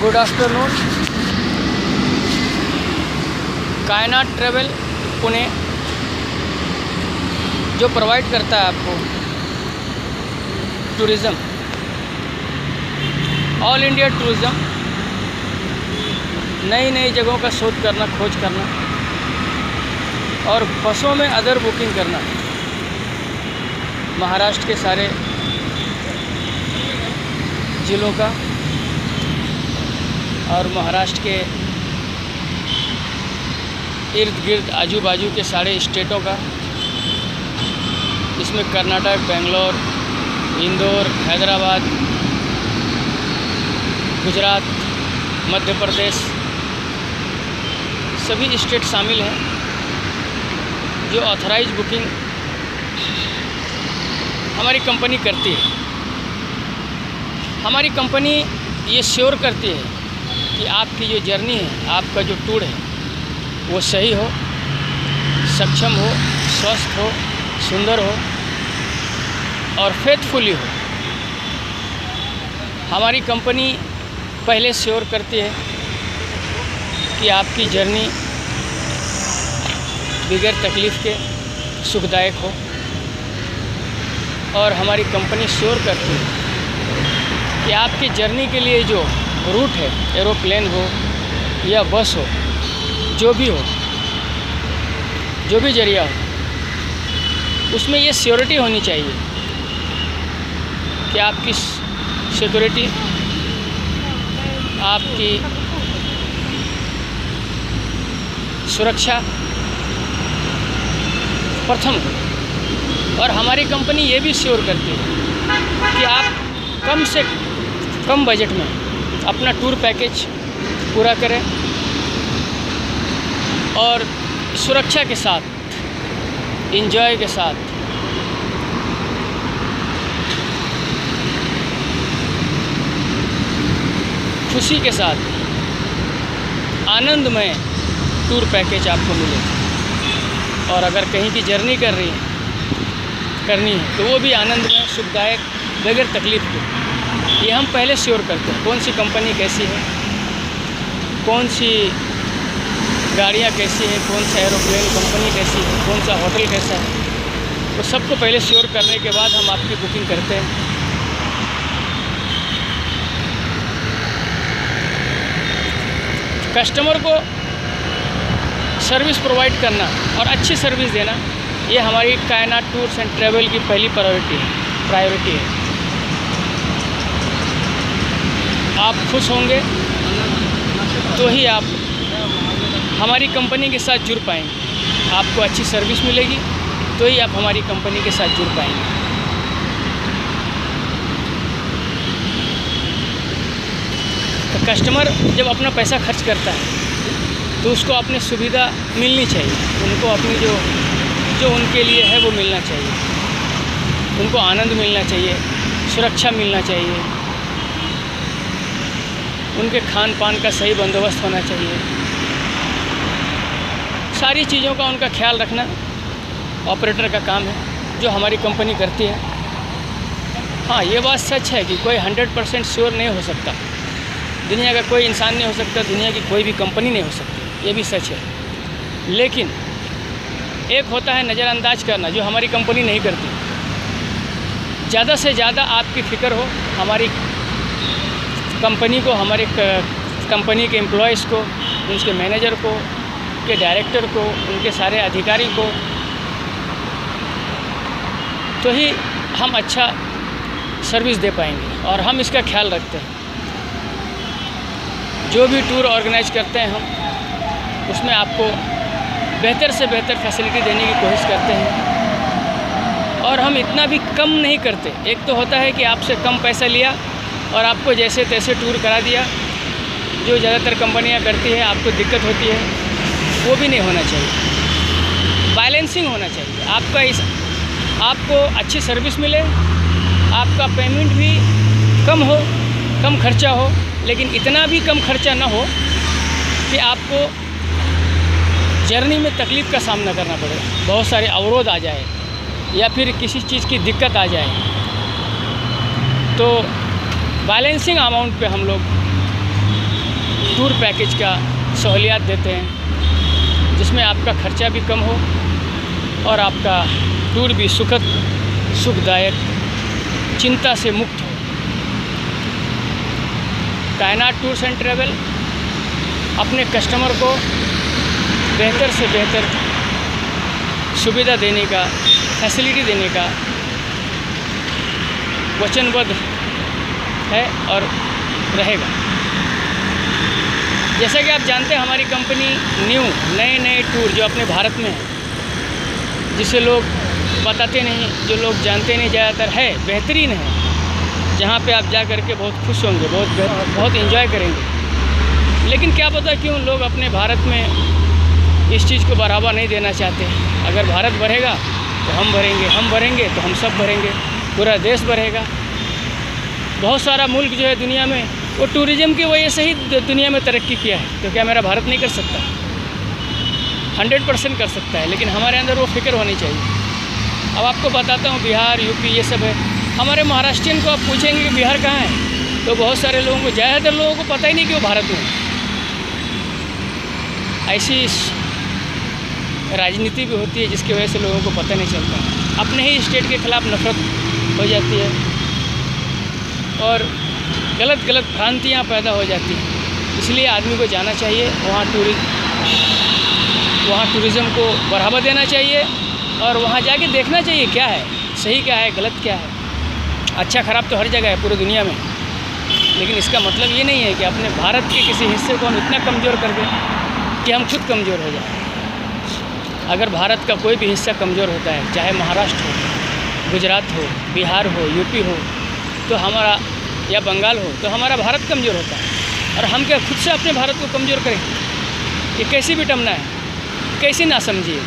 Good afternoon. कायनात travel Pune जो provide करता है आपको टूरिज़्म, ऑल इंडिया टूरिज़्म, नई नई जगहों का शोध करना, खोज करना और बसों में अदर बुकिंग करना। महाराष्ट्र के सारे ज़िलों का और महाराष्ट्र के इर्द गिर्द आजू बाजू के सारे स्टेटों का, इसमें कर्नाटक, बेंगलोर, इंदौर, हैदराबाद, गुजरात, मध्य प्रदेश, सभी स्टेट शामिल हैं जो ऑथराइज बुकिंग हमारी कंपनी करती है। हमारी कंपनी ये श्योर करती है कि आपकी जो जर्नी है, आपका जो टूर है, वो सही हो, सक्षम हो, स्वस्थ हो, सुंदर हो और फेथफुली हो। हमारी कंपनी पहले श्योर करती है कि आपकी जर्नी बगैर तकलीफ़ के सुखदायक हो और हमारी कंपनी श्योर करती है कि आपकी जर्नी के लिए जो रूट है, एरोप्लेन हो या बस हो, जो भी हो, जो भी जरिया हो, उसमें ये सिक्योरिटी होनी चाहिए कि आपकी सिक्योरिटी, आपकी सुरक्षा प्रथम हो। और हमारी कंपनी ये भी श्योर करती है कि आप कम से कम बजट में अपना टूर पैकेज पूरा करें और सुरक्षा के साथ, एंजॉय के साथ, खुशी के साथ, आनंदमय टूर पैकेज आपको मिले। और अगर कहीं की जर्नी करनी है तो वो भी आनंदमय, सुखदायक, बगैर तकलीफ़ के। ये हम पहले श्योर करते हैं कौन सी कंपनी कैसी है, कौन सी गाड़ियाँ कैसी हैं, कौन सा एरोप्लेन कंपनी कैसी है, कौन सा होटल कैसा है। तो सबको पहले श्योर करने के बाद हम आपकी बुकिंग करते हैं। कस्टमर को सर्विस प्रोवाइड करना और अच्छी सर्विस देना, ये हमारी कायनात टूर्स एंड ट्रैवल की पहली प्रायोरिटी है। आप खुश होंगे तो ही आप हमारी कंपनी के साथ जुड़ पाएंगे। आपको अच्छी सर्विस मिलेगी तो ही आप हमारी कंपनी के साथ जुड़ पाएंगे। तो कस्टमर जब अपना पैसा खर्च करता है तो उसको अपनी सुविधा मिलनी चाहिए, उनको अपनी जो उनके लिए है वो मिलना चाहिए, उनको आनंद मिलना चाहिए, सुरक्षा मिलना चाहिए, उनके खान पान का सही बंदोबस्त होना चाहिए। सारी चीज़ों का उनका ख्याल रखना ऑपरेटर का काम है, जो हमारी कंपनी करती है। हाँ, ये बात सच है कि कोई 100% श्योर नहीं हो सकता, दुनिया का कोई इंसान नहीं हो सकता, दुनिया की कोई भी कंपनी नहीं हो सकती, ये भी सच है। लेकिन एक होता है नज़रअंदाज करना, जो हमारी कंपनी नहीं करती। ज़्यादा से ज़्यादा आपकी फ़िक्र हो हमारी कंपनी को, हमारे कंपनी के एम्प्लॉयज़ को, उनके मैनेजर को, के डायरेक्टर को, उनके सारे अधिकारी को, तो ही हम अच्छा सर्विस दे पाएंगे। और हम इसका ख्याल रखते हैं। जो भी टूर ऑर्गेनाइज करते हैं हम, उसमें आपको बेहतर से बेहतर फैसिलिटी देने की कोशिश करते हैं। और हम इतना भी कम नहीं करते। एक तो होता है कि आपसे कम पैसा लिया और आपको जैसे तैसे टूर करा दिया, जो ज़्यादातर कंपनियां करती हैं, आपको दिक्कत होती है, वो भी नहीं होना चाहिए। बैलेंसिंग होना चाहिए। आपको अच्छी सर्विस मिले, आपका पेमेंट भी कम हो, कम खर्चा हो, लेकिन इतना भी कम खर्चा ना हो कि आपको जर्नी में तकलीफ़ का सामना करना पड़े, बहुत सारे अवरोध आ जाए या फिर किसी चीज़ की दिक्कत आ जाए। तो बैलेंसिंग अमाउंट पे हम लोग टूर पैकेज का सहूलियात देते हैं, जिसमें आपका खर्चा भी कम हो और आपका टूर भी सुखद, सुखदायक, चिंता से मुक्त हो। कायनात टूर्स एंड ट्रैवल अपने कस्टमर को बेहतर से बेहतर सुविधा देने का, फैसिलिटी देने का वचनबद्ध है और रहेगा। जैसा कि आप जानते हैं, हमारी कंपनी नए टूर जो अपने भारत में है, जिसे लोग बताते नहीं, जो लोग जानते नहीं ज़्यादातर, है बेहतरीन है, जहाँ पे आप जा कर के बहुत खुश होंगे, बहुत एंजॉय करेंगे। लेकिन क्या पता क्यों लोग अपने भारत में इस चीज़ को बढ़ावा नहीं देना चाहते। अगर भारत बढ़ेगा तो हम भरेंगे तो हम सब भरेंगे, पूरा देश बढ़ेगा। बहुत सारा मुल्क जो है दुनिया में, वो टूरिज़्म की वजह से ही दुनिया में तरक्की किया है। तो क्या मेरा भारत नहीं कर सकता? 100% कर सकता है, लेकिन हमारे अंदर वो फिक्र होनी चाहिए। अब आपको बताता हूँ, बिहार, यूपी, ये सब है। हमारे महाराष्ट्रियन को आप पूछेंगे कि बिहार कहाँ है, तो बहुत सारे लोगों को, ज़्यादातर लोगों को पता ही नहीं कि वो भारत में है। ऐसी राजनीति भी होती है जिसकी वजह से लोगों को पता नहीं चलता। अपने ही स्टेट के ख़िलाफ़ नफरत हो जाती है और गलत भ्रांतियाँ पैदा हो जाती हैं। इसलिए आदमी को जाना चाहिए, वहाँ टूरिज़्म को बढ़ावा देना चाहिए और वहाँ जाके देखना चाहिए क्या है सही, क्या है गलत, क्या है अच्छा खराब तो हर जगह है पूरी दुनिया में। लेकिन इसका मतलब ये नहीं है कि अपने भारत के किसी हिस्से को हम इतना कमज़ोर कर दें कि हम खुद कमज़ोर हो जाएं। अगर भारत का कोई भी हिस्सा कमज़ोर होता है, चाहे महाराष्ट्र हो, गुजरात हो, बिहार हो, यूपी हो, तो हमारा, या बंगाल हो, तो हमारा भारत कमज़ोर होता है। और हम क्या खुद से अपने भारत को कमज़ोर करें? ये कैसी विटमना है, कैसी ना समझिए।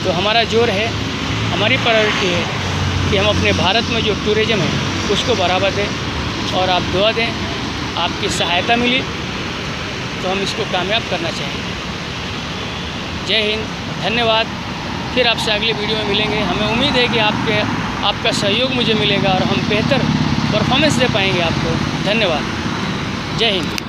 तो हमारा जोर है, हमारी प्रायोरिटी है कि हम अपने भारत में जो टूरिज़्म है उसको बढ़ावा दें, और आप दुआ दें, आपकी सहायता मिली तो हम इसको कामयाब करना चाहेंगे। जय हिंद, धन्यवाद। फिर आपसे अगली वीडियो में मिलेंगे। हमें उम्मीद है कि आपका सहयोग मुझे मिलेगा और हम बेहतर परफॉर्मेंस दे पाएंगे आपको। धन्यवाद। जय हिंद।